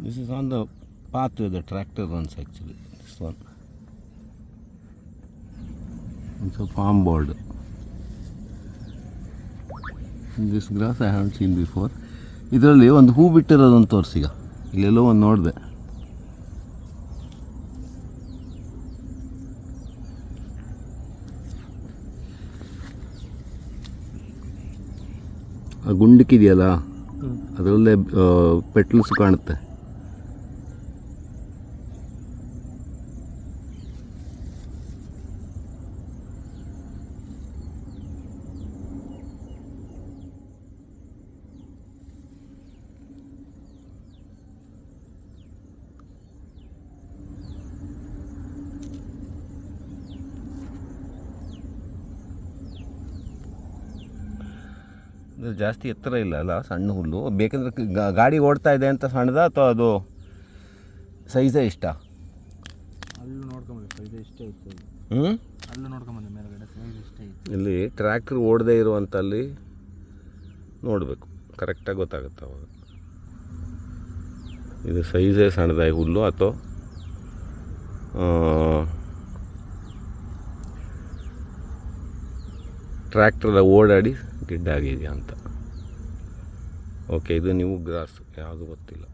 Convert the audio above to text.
This is on the path where the tractor runs actually. This one. It's a farm board. This grass I haven't seen before. ಇದರಲ್ಲಿ ಒಂದು ಹೂ ಬಿಟ್ಟಿರೋದನ್ನು ತೋರಿಸಿಗ. ಇಲ್ಲೆಲ್ಲೋ ಒಂದು ನೋಡಿದೆ. ಆ ಗುಂಡಕ್ಕಿದೆಯಲ್ಲ ಅದರಲ್ಲೇ ಪೆಟ್ಲ್ಸ್ ಕಾಣುತ್ತೆ. ಜಾಸ್ತಿ ಎತ್ತರ ಇಲ್ಲ ಅಲ್ಲ, ಸಣ್ಣ ಹುಲ್ಲು. ಬೇಕಂದ್ರೆ ಗಾಡಿ ಓಡ್ತಾ ಇದೆ ಅಂತ ಸಣ್ಣದ ಅಥವಾ ಅದು ಸೈಜೇ ಇಷ್ಟ? ಅಲ್ಲೂ ನೋಡ್ಕೊಂಬಂದೆ ಸೈಜ್ ಇಷ್ಟೇ ಇತ್ತು. ಅಲ್ಲೂ ನೋಡ್ಕೊಂಬಂದೆ ಮೇಲ್ಗಡೆ ಸೈಜ್ ಇಷ್ಟೇ ಇತ್ತು. ಇಲ್ಲಿ ಟ್ರ್ಯಾಕ್ಟರ್ ಓಡದೇ ಇರುವಂತಲ್ಲಿ ನೋಡಬೇಕು, ಕರೆಕ್ಟಾಗಿ ಗೊತ್ತಾಗುತ್ತೆ ಅವಾಗ. ಇದು ಸೈಜೇ ಸಣ್ಣದಾಗಿ ಹುಲ್ಲು ಅಥವಾ ಟ್ರ್ಯಾಕ್ಟ್ರೆಲ್ಲ ಓಡಾಡಿ ಗಿಡ್ಡ ಆಗಿದೆಯಾ ಅಂತ. ಓಕೆ, ಇದು ನೀವು ಗ್ರಾಸ್ ಯಾವುದು ಗೊತ್ತಿಲ್ಲ.